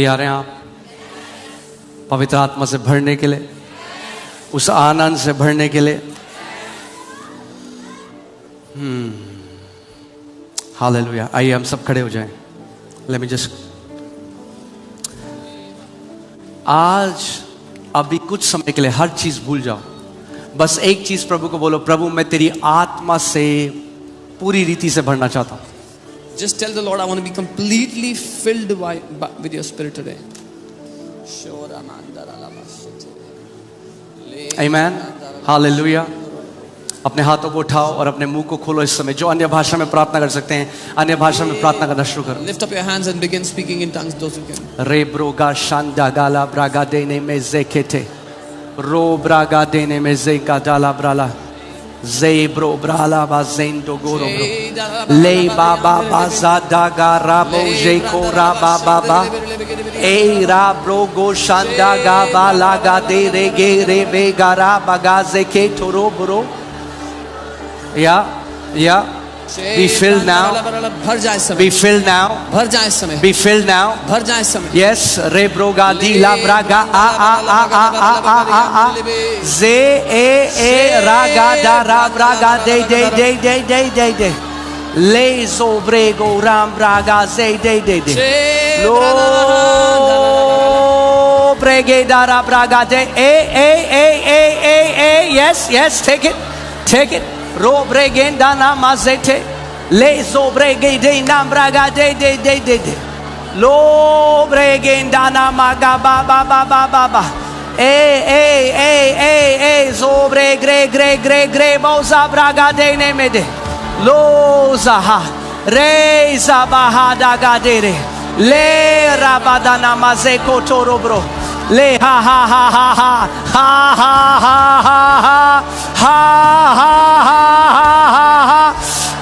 तैयार हैं आप पवित्र आत्मा से भरने के लिए, उस आनंद से भरने के लिए? हालेलुया। आइए हम सब खड़े हो जाएं। लेट मी जस्ट, आज अभी कुछ समय के लिए हर चीज भूल जाओ, बस एक चीज प्रभु को बोलो, प्रभु मैं तेरी आत्मा से पूरी रीति से भरना चाहता हूं। Just tell the Lord, I want to be completely filled with your spirit today. Amen. Hallelujah. अपने हाथों को उठाओ और अपने मुंह को खोलो इस समय। जो अन्य भाषा में प्रार्थना कर सकते हैं, अन्य भाषा में प्रार्थना करना शुरू करो। Lift up your hands and begin speaking in tongues, those who can. रे ब्रोगा शांदा गाला ब्रागा देने में जेकेटे रो ब्रागा देने में जेका डाला ब्राला जे ब्रो ब्राला बाजेंडो गोरो ब्रो ले बाबा बाजा दागा राबो जेको राबा बाबा ए रा ब्रो गो शांदा गाबा लागा दे रे गे रे बेगारा बागा जेके टोरो ब्रो या be filled now, भर जाए समय, be filled now, भर जाए समय, be filled now, भर जाए समय। Yes, re broga di la braga a ze e raga da ra braga de le zo brego ram braga ze de lo brege da ra braga de yes, take it ro bregen da na mazete le zo brege de nam braga de lo bregen da na maga ba zo gre boza braga de ne mede lo zaha re zabaha da gadere le rabada na mazeko toro bro le ha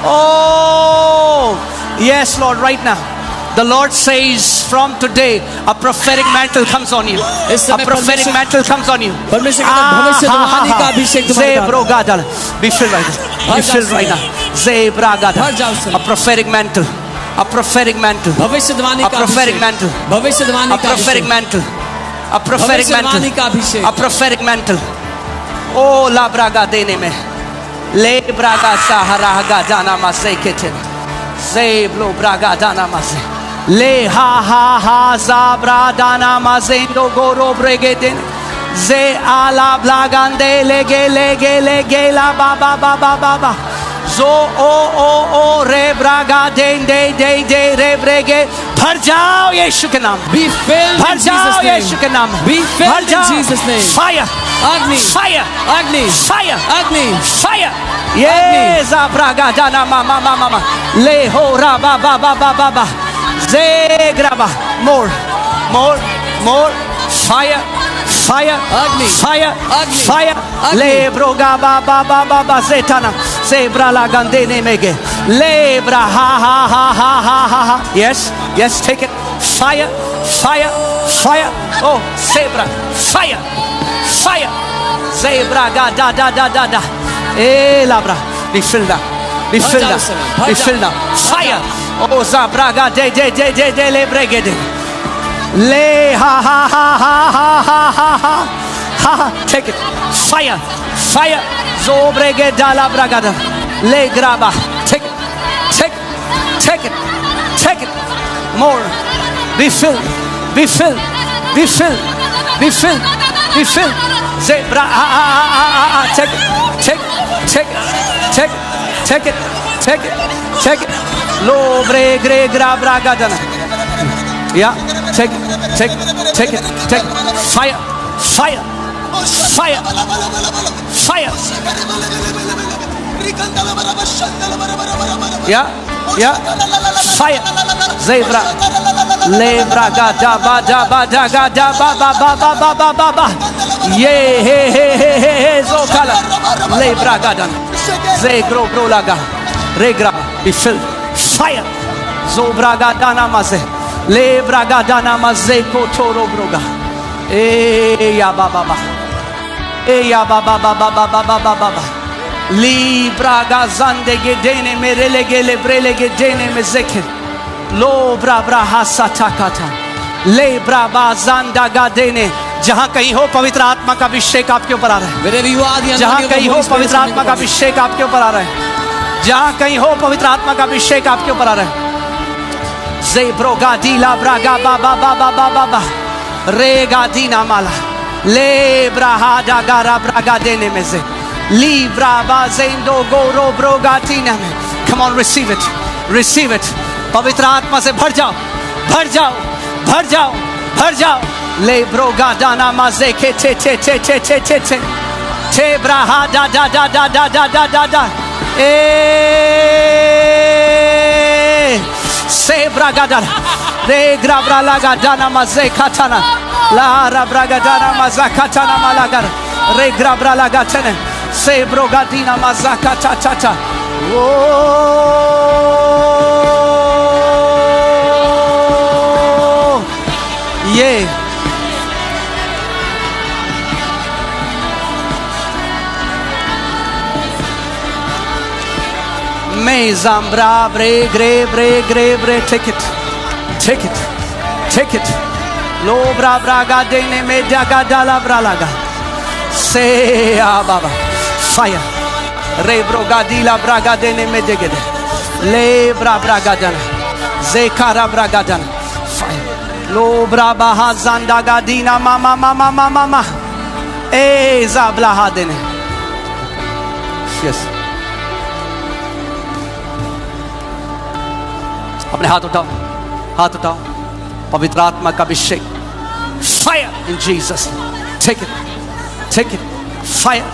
oh yes Lord, right now the Lord says from today a prophetic mantle comes on you, a prophetic mantle comes on you. Be filled right now, Zebra Gada, a prophetic mantle, a prophetic mantle, a prophetic mantle, a prophetic mantle, a prophetic mantle, a prophetic mantle. Oh la braga dene me le braga sahara gadana masekete zeblo braga dana mase le ha zabra dana mazendo goro bregeden ze ala blagande lege la baba zo o re braga de re brege भर जाओ यीशु के नाम, be filled भर in जाओ Jesus' name, यीशु के नाम, be भर filled in जाओ Jesus' name. fire Agni, fire Agni, fire Agni, fire ye zabraga dana mama le ho ra ba ze graba more fire Agni, fire Agni, fire Agni. le broga ba zetana zebra la gandene mege lebra ha yes take it fire oh zebra fire zebra ga da labra be filled now fire oh zabra ga de le bregede le ha take it fire zo bregeda la bragada le graba take it more be filled zebra take it lo gre gra bragada yeah take it fire yeah fire zebra lebra ga da ba ye he zo kala lebra ga dan ze gro laga regra be filled fire zo braga dana maze lebra ga dana maze ko toro broga ya baba libra ga zande gedene merele gele brele gedene mezeke lo bra hasata kata ले ब्राबा जांदा गादेने। जहां कहीं हो पवित्र आत्मा का अभिषेक आपके ऊपर आ रहा है। Wherever you are, the जहां anointing of the कहीं हो Holy Spirit पवित्र is आत्मा का coming upon you. अभिषेक आपके ऊपर आ रहा है। जहां कहीं हो पवित्र आत्मा का अभिषेक आपके ऊपर आ रहा है। ज़ेब्रो गादीला ब्रागा बाबा बाबा बाबा बा रे गादीना माला ले ब्राहा डागारा ब्रागा देने में से ली ब्राबा ज़ेंदो गोरो ब्रोगातीना में। Come on, receive it, receive it. पवित्र आत्मा से भर जाओ, भर जाओ, भर जाओ, भर जाओ। ले ब्रोगा दाना माजे के चे चे चे चे चे चे चे चे ब्राहा da da da da da da da da da se bragadar re grabra laga dana maze katana la rabraga dana mazakatana malagar re grabra laga tene se brogadina mazakata cha cha oh yeah. Me zambra bre gre bre gre bre take it, take it, take it. Lo bra bra ga dene me daga dala bra laga. Say ah baba, fire. Re bro ga dila bra ga dene me dege de. Le bra bra ga dana, zekara bra ga dana, fire. Lo bra ba ha zanda ga dina mama mama mama mama. Eh zabla ha dene. Yes. अपने हाथ उठाओ, हाथ उठाओ। पवित्र आत्मा का अभिषेक, fire in Jesus. Take it, take it, fire,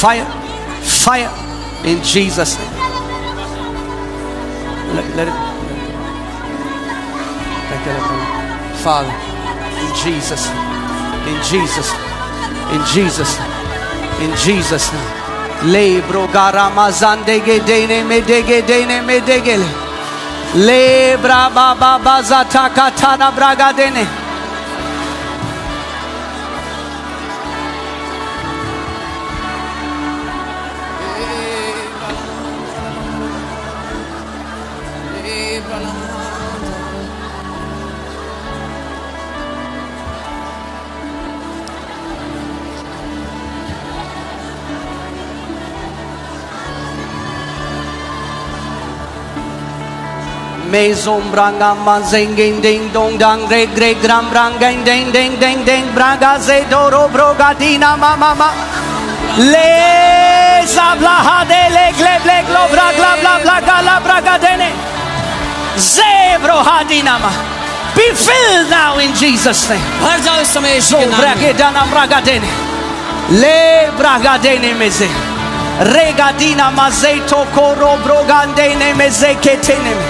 fire, fire in Jesus. Let it, Father, in Jesus, in Jesus, in Jesus, in Jesus. Le brogara mazandege dene me dege le. Le braba baba zata katana braga dene. Mezom branga mazengin ding dong dang re gre gram branga ding ding ding ding braga ze doro broga dina mama ma le zabla hade le gle gle glo bragla bla bla gala braga dene ze bro hadina ma. Be filled now in Jesus' name. भर जाओ इस समय यीशु So के नाम brage में। dana braga dene le braga dene meze rega dina maze to koro broga dene meze ketene me.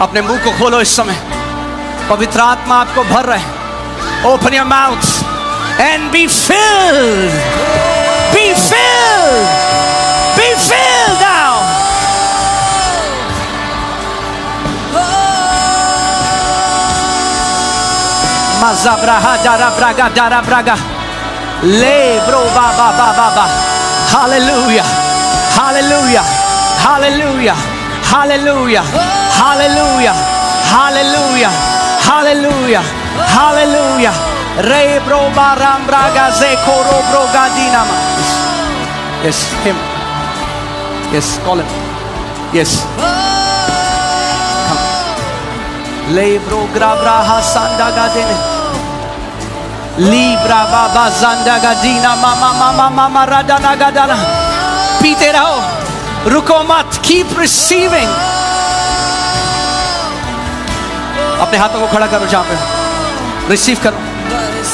अपने मुंह को खोलो इस समय। पवित्र आत्मा आपको भर रहे हैं। Open your mouth and be filled, be filled, be filled now. मज़ाब्राहा दारा ब्रागा दारा ब्रागा ले ब्रो बाबा बाबा बा। Hallelujah, hallelujah, hallelujah, hallelujah, hallelujah, hallelujah, hallelujah, hallelujah. रे ब्रो बाराम ब्रागा ze koro broga dinama. Yes, him. Yes, call him. Yes. Come. Le bro grabra hasanda gadene. Libra baba zanda gadina mama mama mama radana gadana. पीते रहो, रुको मत, keep receiving. अपने हाथों को खड़ा करो जहां पे रिसीव करो।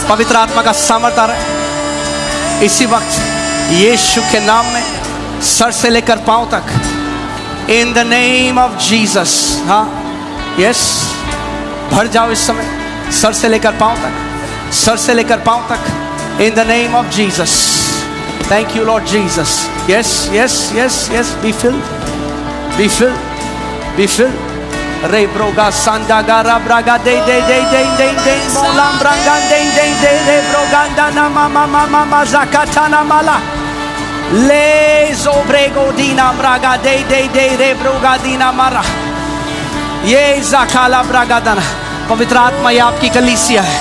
पवित्र आत्मा का सामर्थ आ रहा है इसी वक्त यीशु के नाम में, सर से लेकर पांव तक। In the name of Jesus. हाँ, यस, भर जाओ इस समय, सर से लेकर पांव तक, सर से लेकर पांव तक। In the name of Jesus. Thank you Lord Jesus. Yes yes yes yes, B filled, be filled, be field, Re broga sanda gara braga de molam branga de broganda na mama zakatana mala le zobrego dina braga de re broga dina mara ये zakala braga dana पवित्र आत्मा ये आपकी कलीसिया है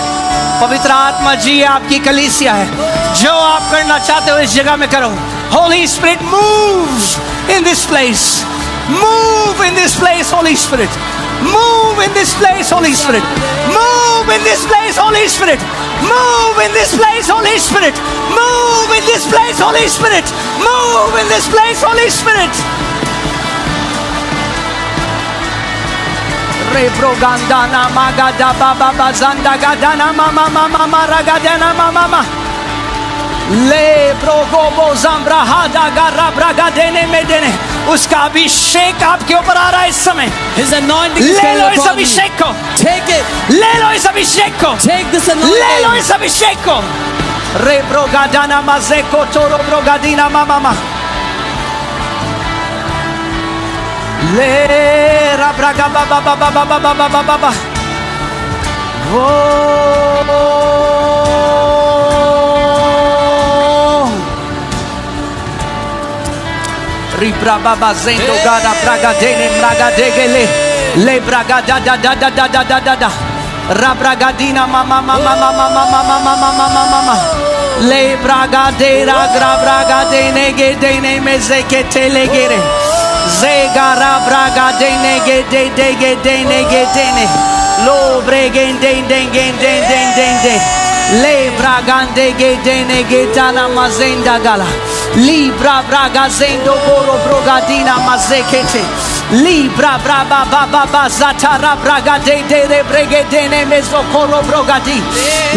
पवित्र आत्मा जी आपकी कलीसिया है जो आप करना चाहते हो इस जगह में करो Holy Spirit move in this place move in this place Holy Spirit move in this place Holy Spirit move in this place Holy Spirit move in this place Holy Spirit move in this place Holy Spirit move in this place Holy Spirit Re brogandana magada baba bazanda gadana mama ragadana mama ले ब्रोगोबो ज़म्ब्राहादा गारा ब्रागादेने में देने उसका अभिषेक आपके ऊपर आ रहा है इस समय His anointing is ले लो coming इस upon you. अभिषेक को Take it. ले लो इस अभिषेक को Take this ले लो anointing. इस अभिषेक को रे ब्रोगादाना मज़े को तोरो ब्रोगादीना मामा ले रा Braga Baba Ribra baba zendo gada braga dene braga degele le braga da rabragadina mama le braga de ragra braga dene gedene mezeke telegere zegara braga dene gedene gedene lo bregende de le bragande gedene gedana mazenda gala Libra braga zendo boro brogadina mazekete Libra braba baba zatara braga de re bregedene mezokoro brogadi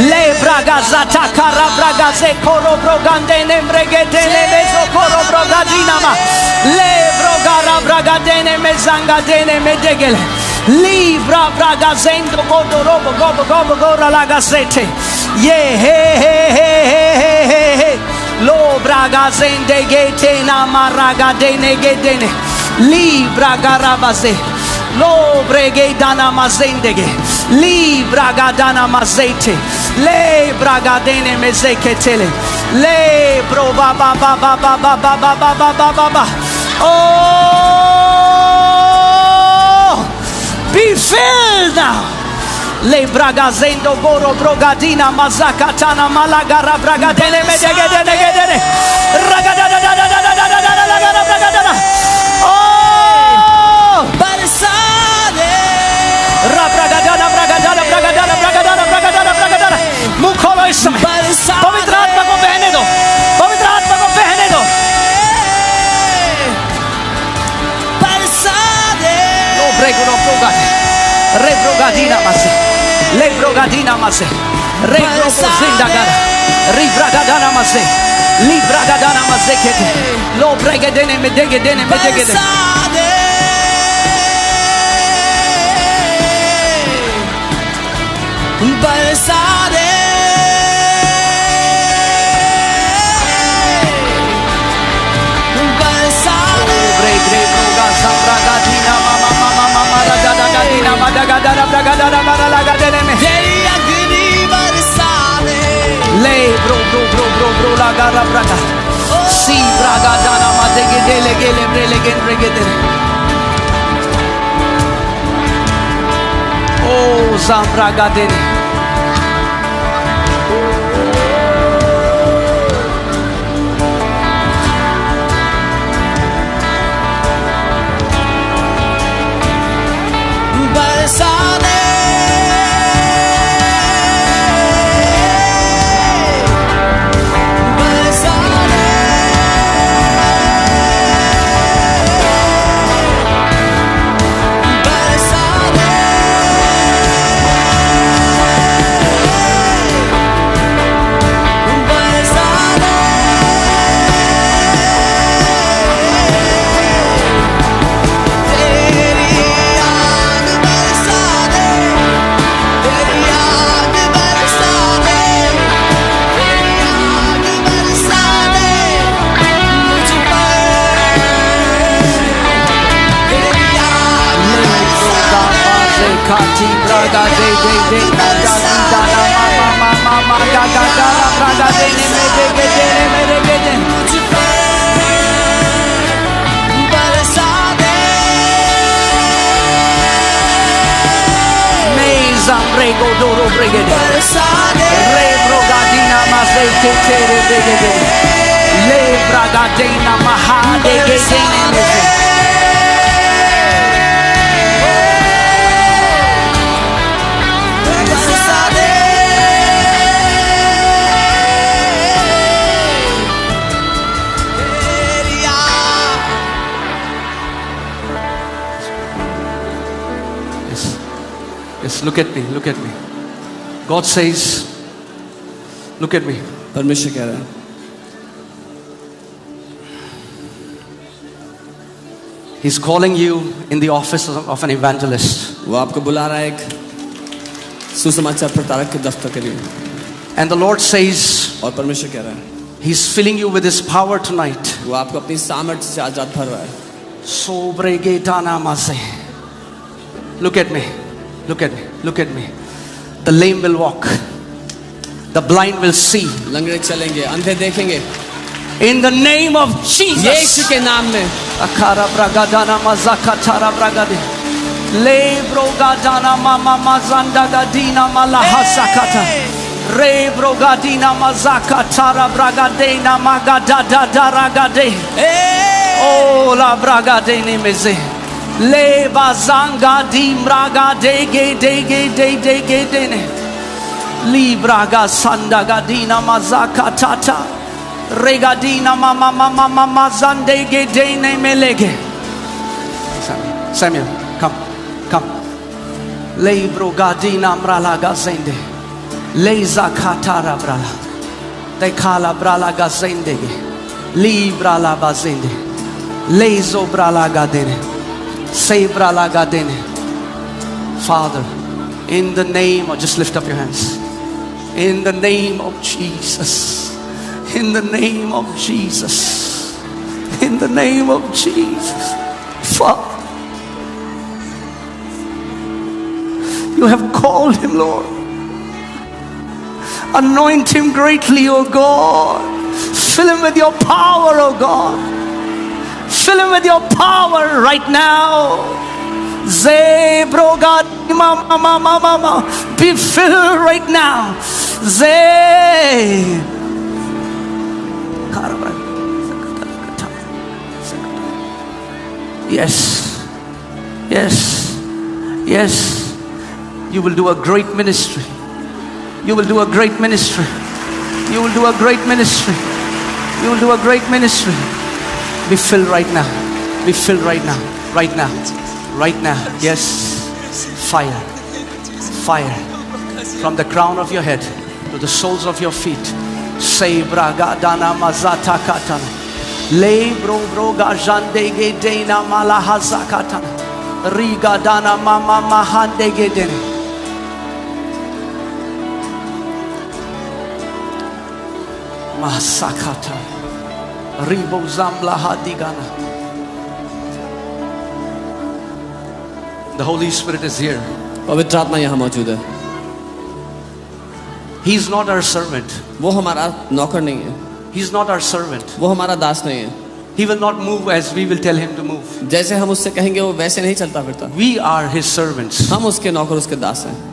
Le braga zatakara braga zekoro brogandene bregedene mezokoro brogadina ma Le brogara bragadene mezangadene medegele Libra braga zendo gobo gora la gazete Ye he Lo braga zende gete na maraga dene gedene Libra garabaze Lo brege dana mazendege Libra gadana mazete Le braga dene mezeketele Le bro ba Oh Be filled now Le bragazendo goro brogadina mazakatana malagara bragadene medegedene ragadada oh Barisade bragadana मुखोलो इस समय पवित्र आत्मा को बहने दो पवित्र आत्मा को बहने दो Barisade low ब्रेगो row ब्रोगादे re brogadina mase le brogadina mase re brogozinda gara ribragadana mase libragadana mase kete lo bregedene medegedene Barisade Bre broga sambragadina mama ragadadina madagadara bragadara maralagadene me le bro la gara braga si bragadana madegedele gele bregedene oh zambragadene Zambrego doro bregede. Re brogadina mazete tere bregede. Le bragadina mahade gedene meze. Yes, look at me, look at me. God says, look at me. परमेश्वर कह रहा है He's calling you in the office of an evangelist. वो आपको बुला रहा है एक सुसमाचार प्रचारक के दफ्तर के लिए And the Lord says, और परमेश्वर कह रहा है He's filling you with His power tonight. वो आपको अपनी सामर्थ्य से आजाद भर रहा है Sobregetana maze. Look at me, look at me, look at me. The lame will walk. The blind will see. लंगड़े चलेंगे अंधे देखेंगे In the name of Jesus. यीशु के नाम में Akara bragadana mazakatara bragade. Le brogadana mama mazanda gadina malahasakata. Re brogadina mazakatara bragadena magadada daragade. Oh la bragadene meze. Le bazanga di bragade de dene. Li braga sanda gadina mazakatata. Regadina mama mama mama zande gedene melege. Samuel, come. Le brogadina mrala gazende. Le zakatara brala. De kala brala gazende. Li brala bazende. Le zo brala gadene. Se brala gadene. Father, in the name of, just lift up your hands. In the name of Jesus. In the name of Jesus. In the name of Jesus. Father, you have called him, Lord. Anoint him greatly, O God. Fill him with your power, O God. Fill him with your power right now. Zebrogad mama mama mama. Be filled right now. Yes, yes, yes. You will do a great ministry. You will do a great ministry. You will do a great ministry. You will do a great ministry. Be filled right now. Be filled right now. Right now. Right now. Yes. Fire. Fire. From the crown of your head to the soles of your feet. Say braga dana mazata katana. Le bro broga jande gedena malahaza katana. Riga dana mama mahande gedene. Masakata. Ribo zambla hadigana. The Holy Spirit is here. पवित्र आत्मा यहाँ मौजूद है He's not our servant. वो हमारा नौकर नहीं है He's not our servant. वो हमारा दास नहीं है He will not move as we will tell him to move. जैसे हम उससे कहेंगे वो वैसे नहीं चलता फिरता We are his servants. हम उसके नौकर उसके दास हैं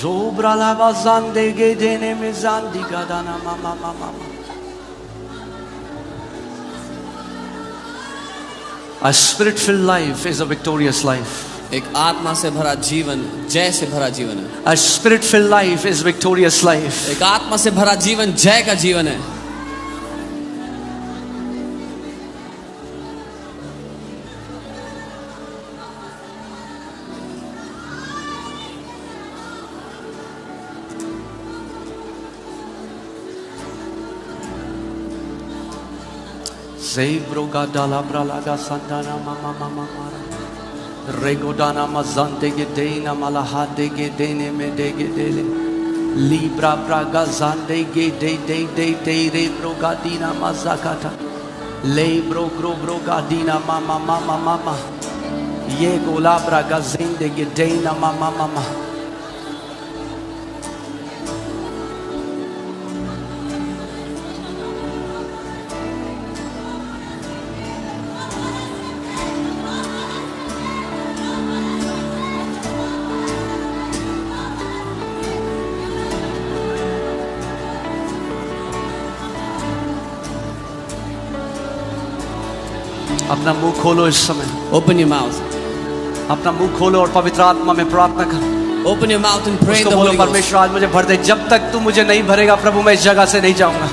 Zobra la bazande gedene mezandi gadana mama mama. A spirit-filled life is a victorious life. एक आत्मा से भरा जीवन जय से भरा जीवन है. A spirit-filled life is victorious life. एक आत्मा से भरा जीवन जय का जीवन है. Zebroga dala bralaga sandana mama mama mara. Regodana mazante gedena malahade gedene medege dele. Libra braga zande gede de rebroga dina mazakata. Lebro broga dina mama mama mama. Ye gola braga zende gedena mama mama. अपना मुंह खोलो इस समय. Open your mouth. अपना मुंह खोलो और पवित्र आत्मा में प्रार्थना करो. Open your mouth and pray in उसको the बोलो Holy Ghost. परमेश्वर आज मुझे भर दे. जब तक तू मुझे नहीं भरेगा प्रभु मैं इस जगह से नहीं जाऊंगा.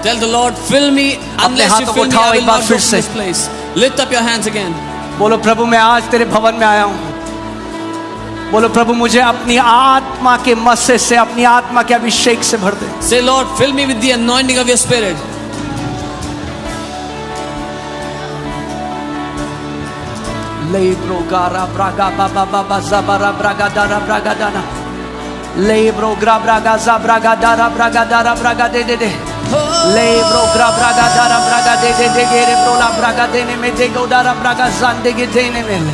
Tell the Lord, fill me. Unless you हाथों को fill me, उठाओ I will एक बार not फिर go from से. this place. Lift up your hands again. बोलो प्रभु मैं आज तेरे भवन में आया हूँ. बोलो प्रभु मुझे अपनी आत्मा के मस्से से अपनी आत्मा के अभिषेक से भर दे. Say, Lord, fill me with the anointing of your spirit. Lebro gara braga baba baba zabara braga dara braga dana. Lebro gra braga za braga dara braga de. Lebro gra braga dara braga de gere bro la braga de ne me de go dara braga zande ge de ne me.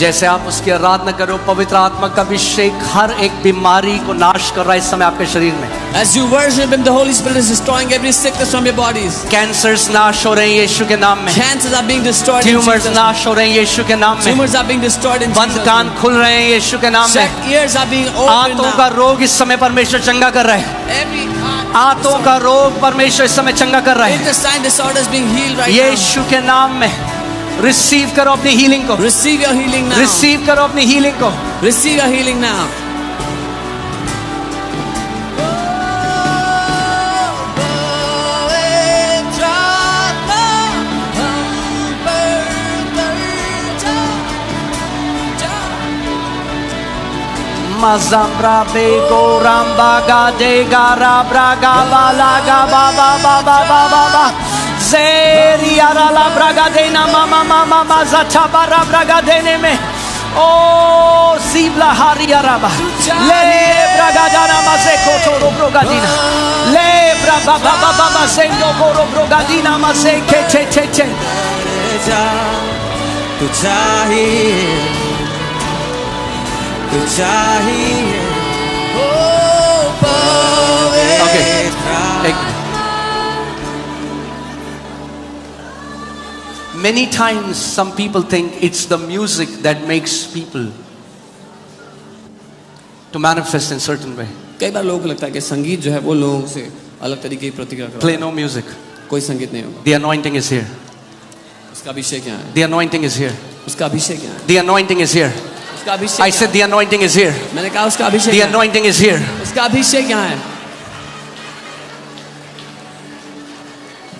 जैसे आप उसकी आराधना करो पवित्र आत्मा का अभिषेक हर एक बीमारी को नाश कर रहा है इस समय आपके शरीर में. As you worship Him, the Holy Spirit is destroying every sickness from your bodies. Cancers नाश हो रहे हैं यीशु के नाम में. Cancers are being destroyed in tumours Jesus' नाश हो रहे हैं यीशु के नाम name. में. Tumors are being destroyed in बंद Jesus' कान name. खुल रहे हैं यीशु के नाम में. Shut ears are being opened आंतों का now. रोग इस समय परमेश्वर चंगा कर रहा है. Every आंतों का रोग परमेश्वर इस समय चंगा कर रहा है intestine disorder is being healed right now. यीशु के नाम में. रिसीव करो अपनी हीलिंग को. Receive your healing now. Receive करो अपनी हीलिंग को. Receive your healing now. Mazambra bego ramba ga de gara braga bala ga ba ba ba ba ba ba ba zeri ara la braga de na mama mama mazata bara braga de ne me o zibla hari araba le braga dana mazeko toro brogadina le braga ba ba ba ba zendo goro brogadina mazeke che che che tu chahiye tu chahiye oh okay. Many times some people think it's the music that makes people to manifest in certain way. कई बार लोगों को लगता है कि संगीत जो है वो लोगों से अलग तरीके की प्रतिक्रिया करता Play है. no music. कोई संगीत नहीं होगा. The anointing is here. उसका अभिषेक यहाँ है. The anointing is here. उसका अभिषेक यहाँ है. The anointing is here. उसका अभिषेक. I said the anointing is here. मैंने कहा उसका अभिषेक. The यहाँ है. anointing is here. उसका अभिषेक यहाँ है.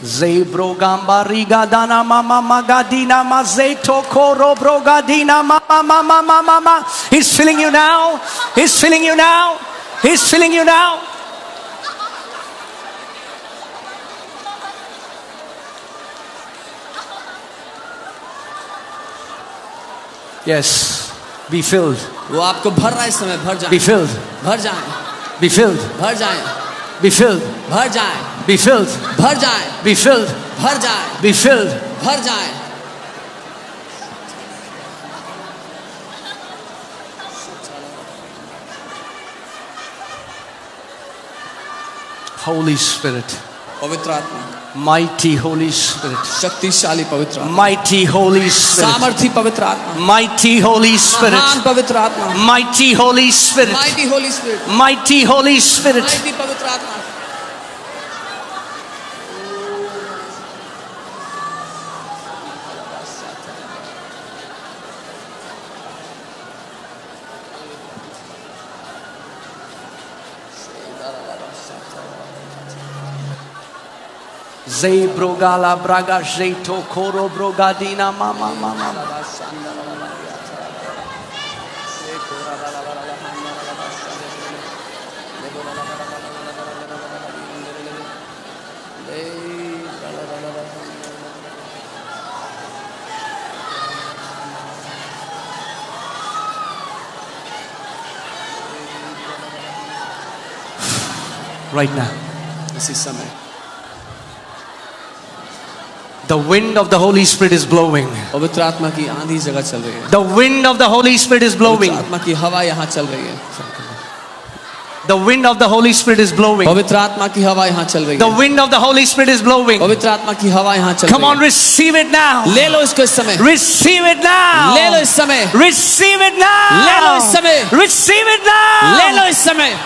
Zebro gamba riga dana mama magadina mazeto koro brogadina mama mama mama mama. He's filling you now. He's filling you now. He's filling you now. Yes. Be filled. वो आपको भर रहा है इस समय. भर जाए. Be filled. भर जाए. Be filled. भर जाए. Be filled. भर जाए. Be filled. भर जाए. Be filled. भर जाए. Be filled. भर जाए. Holy Spirit. पवित्र आत्मा, mighty Holy Spirit, शक्तिशाली पवित्र आत्मा, mighty Holy Spirit, सामर्थी पवित्र आत्मा, mighty Holy Spirit, महान पवित्र आत्मा, mighty Holy Spirit, mighty Holy Spirit, mighty Holy Spirit. mighty पवित्र आत्मा. Zay brogala braga jeito koro brogadina mama mama. Right now, इसी समय the wind of the Holy Spirit is blowing. पवित्र आत्मा की आंधी जगह चल रही है. The wind of the Holy Spirit is blowing. पवित्र आत्मा की हवा यहाँ चल रही है. The wind of the Holy Spirit is blowing. पवित्र आत्मा की हवा यहाँ चल रही The है. wind of the Holy Spirit is blowing. पवित्र आत्मा की हवा यहाँ चल Come रही on, receive it now. है. ले लो इसको इस समय. Receive it now. ले लो इस समय. Receive it now. ले लो इस समय. Receive it now. ले लो इस समय.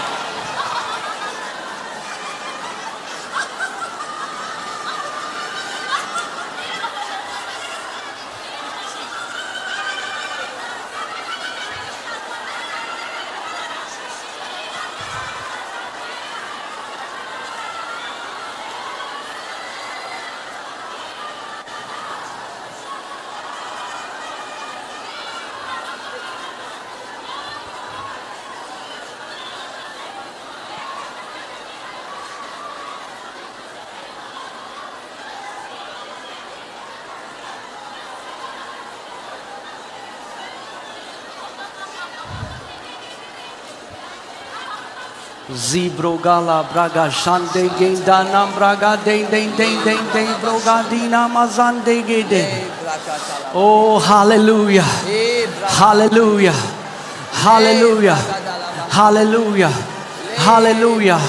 Zibrogala braga shande gendanam braga ding ding ding ding ding broga dina mazande gede. Oh, hallelujah. Hallelujah. Hallelujah. Hallelujah. Hallelujah.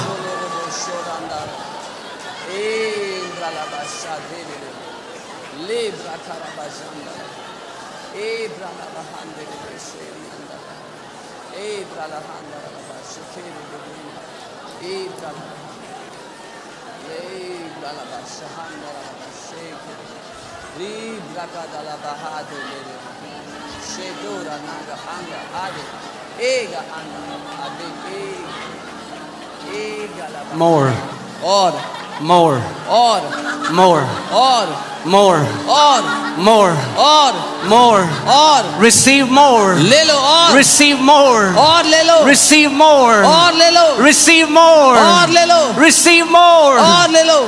More. और More. और More. और More. और More. और More. और Receive more. ले लो और Receive more. और ले लो Receive more. और ले लो Receive more. और ले लो Receive more. और ले लो.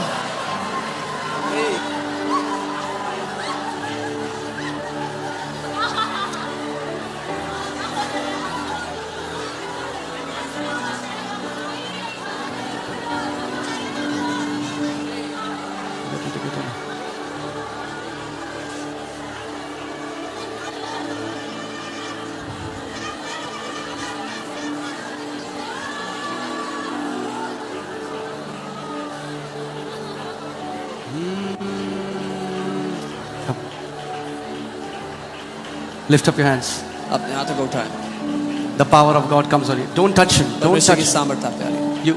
Lift up your hands. अपने हाथों को उठाएं. The power of God comes on you. Don't touch him. Don't परमेश्वर touch की him. सामर्थ्य आप पे आ रही है. You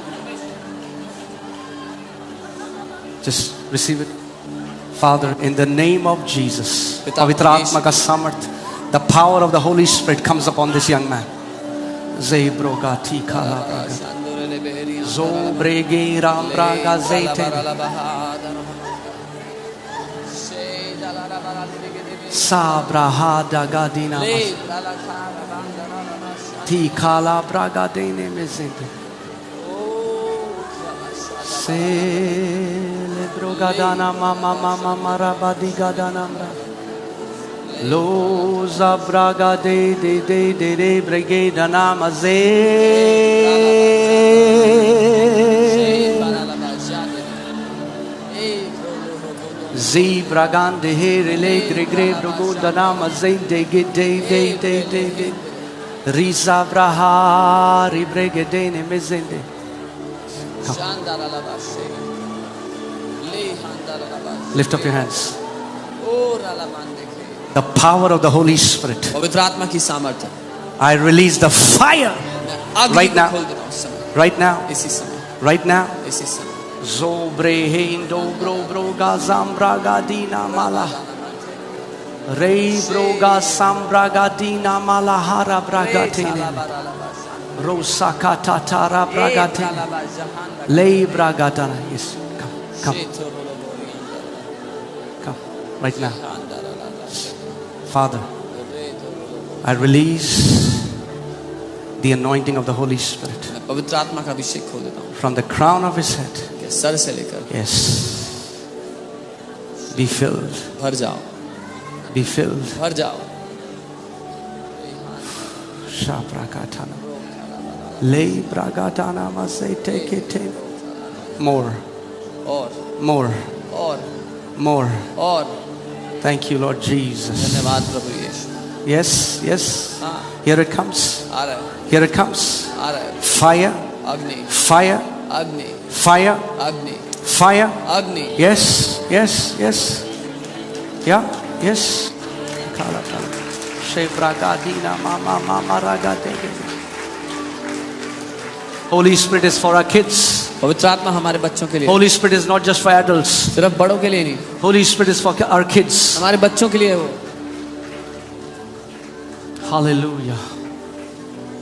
just receive it. Father, in the name of Jesus, पवित्र आत्मा का सामर्थ, the power of the Holy Spirit comes upon this young man. Zebroga tikala braga. Zobrege ram braga zete. Sabrahada gadina. Tikala braga dene mezente. Celebrogadana mama mama marabadi gadana mra. Loza braga de brigada namaze. Zibragande herele gregre brogunda namaze de. Risa braha ribregedene mezende. Lift up your hands. The power of the Holy Spirit. पवित्र आत्मा की सामर्थ्य. I release the fire right now. Right now. इसी समय. Right now. इसी समय. Zobre heindo bro bro ga zambra gadina mala. Rei bro ga sambra gadina mala hara bragatine. Rosaka tatara bragatine. Lei bragatana. Yes. Come. Come. Right now. Father, I release the anointing of the Holy Spirit पवित्र आत्मा का अभिषेक खोल देता हूँ. from the crown of his head. Sir से लेकर. Yes. Be filled. भर जाओ. Be filled. भर जाओ. Shaprakatana. Lei bragatana masete kete. More. और. More. और. More. और. Thank you, Lord Jesus. धन्यवाद प्रभु यीशु. Yes, yes. Here it comes. आ रहा है. Here it comes. आ रहा है. Fire. अग्नि. Fire. अग्नि. Fire. अग्नि. Fire. अग्नि. Yes, yes, yes. Yeah, yes. Kala kala. Shebragadina mama mama ragadege. Holy Spirit is for our kids. पवित्र आत्मा हमारे बच्चों के लिए. Holy Spirit is not just for adults. सिर्फ बड़ों के लिए नहीं. Holy Spirit is for our kids. हमारे बच्चों के लिए है वो. Hallelujah.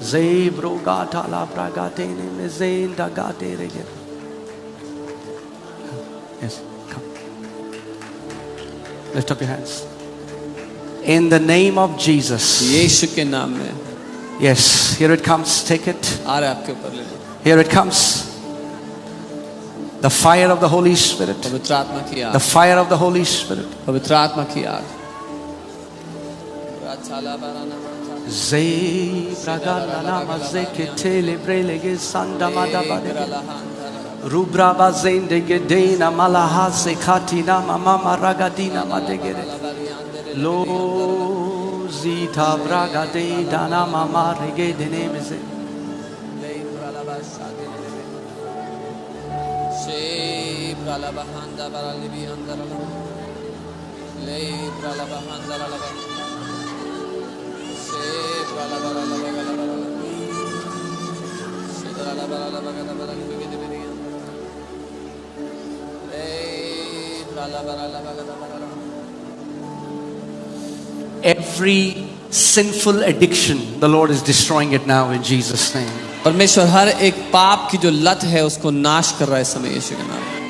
Zebrogata la bragatene mezenda gaterege. Yes, come. Lift up your hands. In the name of Jesus. यीशु के नाम में. Yes, here it comes. Take it. आ रहा है आपके ऊपर ले लो. Here it comes. The fire of the Holy Spirit. पवित्र आत्मा की आग. The fire of the Holy Spirit. पवित्र आत्मा की आग. Zey bragana nama zeketele brelege sanda madabade. Rubra bazende gedena malahase katina mama ragadina madegere. Lo zita bragade dana mama regedene meze. Every sinful addiction, the Lord is destroying it now in Jesus' name. परमेश्वर हर एक पाप की जो लत है उसको नाश कर रहा है इस समय यीशु के नाम में.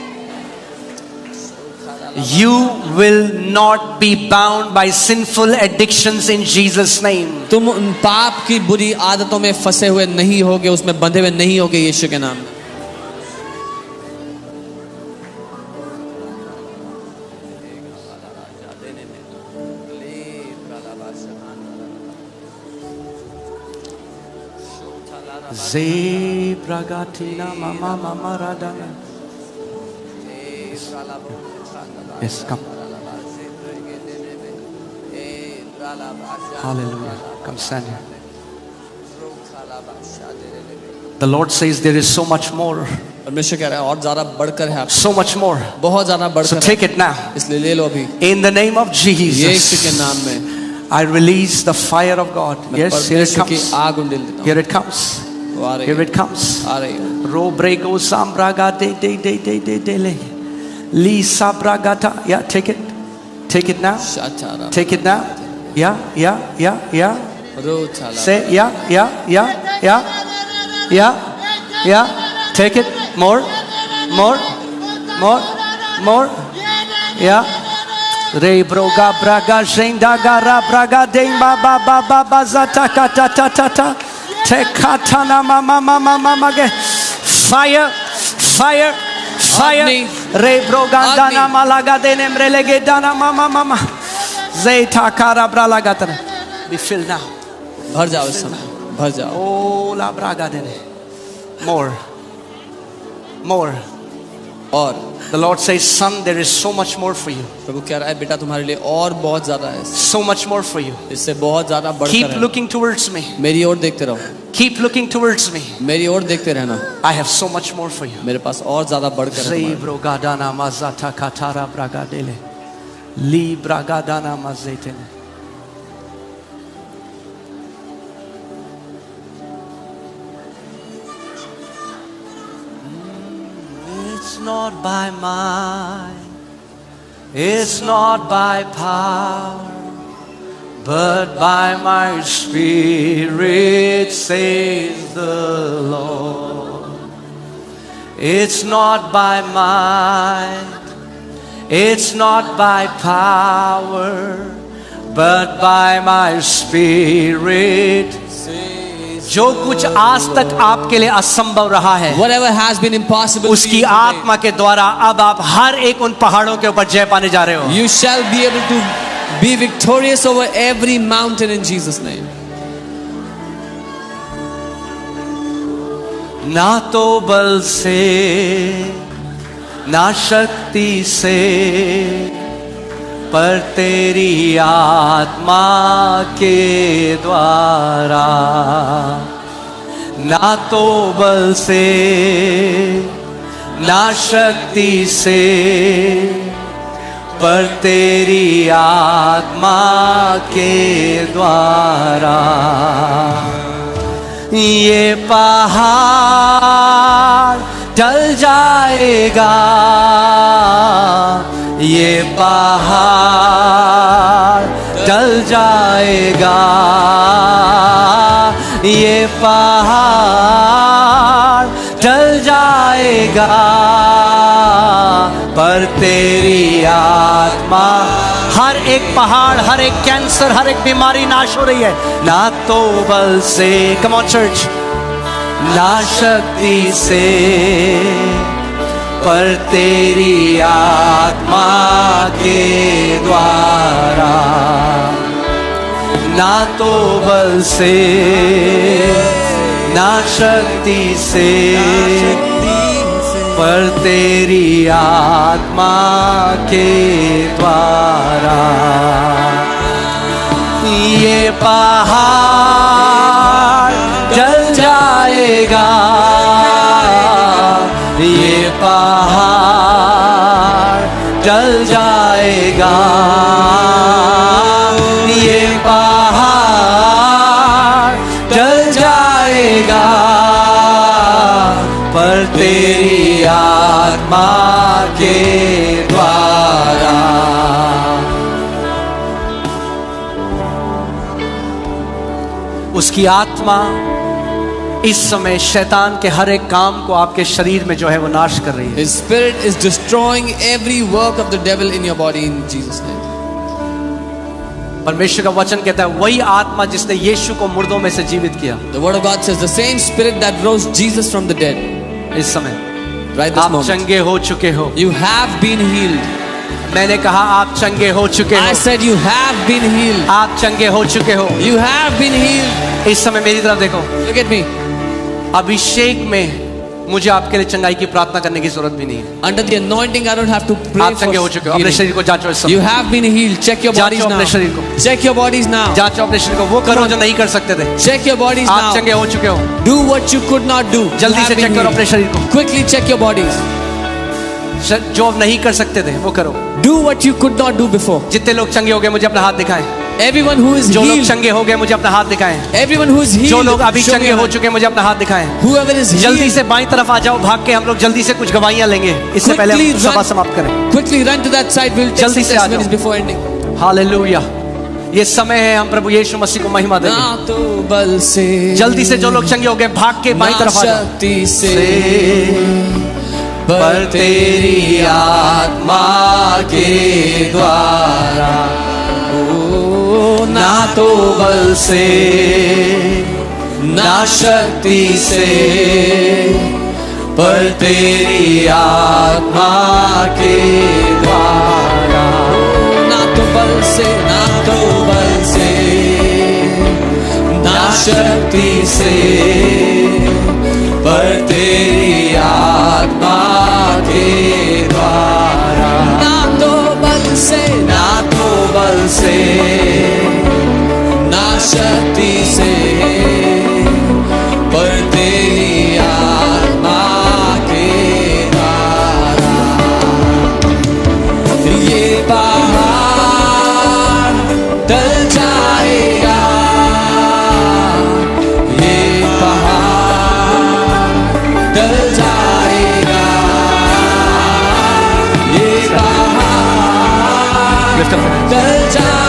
You will not be bound by sinful addictions in Jesus' name. तुम उन पाप की बुरी आदतों में फंसे हुए नहीं होगे, उसमें बंधे हुए नहीं होगे यीशु के नाम में. Ze bragatina mama mama radana. Yes, come. Hallelujah. Come stand here. The Lord says there is so much more. परमेश्वर कह रहा है और ज़्यादा बढ़कर है आप. So much more. बहुत ज़्यादा बढ़कर. So take it now. इसलिए ले लो अभी. In the name of Jesus. यीशु के नाम में. I release the fire of God. Yes, here it comes. आग उंडेल देता हूँ. Here it comes. Here it comes. आ रही है. Ro brego sambraga de le. Li sabragata. Yeah, take it. Take it now. Take it now. Yeah. Say yeah. Take it. More. Yeah. Re broga braga jenda gara braga de ba zata ta. Tekatana mama ge. Fire. Re brogandana malaga de nemrelege dana mama. Zeta kara bralagatana. Be filled now. भर जाओ इस समय. भर जाओ. Oh la braga de. More. और The Lord says, son, there is so much more for you. प्रभु कह रहा है बेटा तुम्हारे लिए और बहुत ज्यादा है, So much more for you. इससे बहुत ज्यादा बढ़कर Keep है। looking towards me. मेरी ओर देखते रहो, Keep looking towards me. मेरी ओर देखते रहना, I have so much more for you. मेरे पास और ज्यादा बढ़कर है तुम्हारे लिए। Zebrogadana mazata katara bragadele. Li bragadana mazetele. It's not by might, it's not by power, but by my spirit, says the Lord. It's not by might, it's not by power, but by my spirit. जो कुछ आज तक आपके लिए असंभव रहा है, Whatever has been impossible for उसकी you today, आत्मा के द्वारा अब आप हर एक उन पहाड़ों के ऊपर जय पाने जा रहे हो। you shall be able to be victorious over every mountain in Jesus' name. ना तो बल से ना शक्ति से, पर तेरी आत्मा के द्वारा। ना तो बल से ना शक्ति से, पर तेरी आत्मा के द्वारा। ये पहाड़ टल जाएगा, ये पहाड़ टल जाएगा, ये पहाड़ टल जाएगा, पर तेरी आत्मा। हर एक पहाड़, हर एक कैंसर, हर एक बीमारी नाश हो रही है। ना तो बल से, कम ऑन चर्च, ना शक्ति से, पर तेरी आत्मा के द्वारा। ना तो बल से ना शक्ति से, पर तेरी आत्मा के द्वारा। ये पहाड़ जल जाएगा, ये पहाड़ जल जाएगा, ये पहाड़ जल जाएगा, पर तेरी आत्मा के द्वारा। उसकी आत्मा इस समय शैतान के हर एक काम को आपके शरीर में जो है वो नाश कर रही है। His spirit is destroying every work of the devil in your body in Jesus' name. परमेश्वर का वचन कहता है वही आत्मा जिसने यीशु को मुर्दों में से जीवित किया। The word of God says the same spirit that rose Jesus from the dead. इस समय Right this आप moment. चंगे हो चुके हो। You have been healed. मैंने कहा आप चंगे हो चुके I हो। said you have been healed. आप चंगे हो चुके हो। You have been healed. इस समय मेरी तरफ देखो। Look at me. अभिषेक में मुझे आपके लिए चंगाई की प्रार्थना करने की जरूरत भी नहीं है। Under the anointing, I don't have to pray आप चंगे हो for चुके हो। अपने healing. शरीर को जांचो इस समय। You have been healed. Check your bodies जांचो now. अपने शरीर को। Check your bodies now. जांचो अपने शरीर को। वो करो जो नहीं कर सकते थे। Check your bodies आप now. चंगे हो चुके हो। Do what you could not do. You जल्दी have से been चेक करो healed. अपने शरीर को। Quickly check your bodies. जो अब नहीं कर सकते थे वो करो। Do what you could not do before. जितने लोग चंगे हो गए मुझे अपना हाथ दिखाएं। Everyone who is जो लोग healed. चंगे हो गए मुझे अपना हाथ दिखाएं। Everyone who is healed. जो लोग अभी show me चंगे your हो hand. चुके हैं मुझे अपना हाथ दिखाएं। Whoever is जल्दी healed. से बाईं तरफ आ जाओ, भाग के हम लोग जल्दी से कुछ गवाहियां लेंगे इससे पहले Quickly हम सभा run. समाप्त करें। Quickly run to that side. We'll take जल्दी some से आ testimonies जाओ। before ending. हालेलुया। ये समय है हम प्रभु यीशु मसीह को महिमा देंगे। ना तो बल से, जल्दी से जो लोग चंगे हो गए भाग के बाईं तरफ आ जाओ। शक्ति से, पर तेरी आत्मा के द्वारा। ना तो बल से ना शक्ति से, पर तेरी आत्मा के द्वारा। ना तो बल से, ना तो बल से ना शक्ति से, पर तेरी आत्मा के द्वारा। Lift up your hands. टल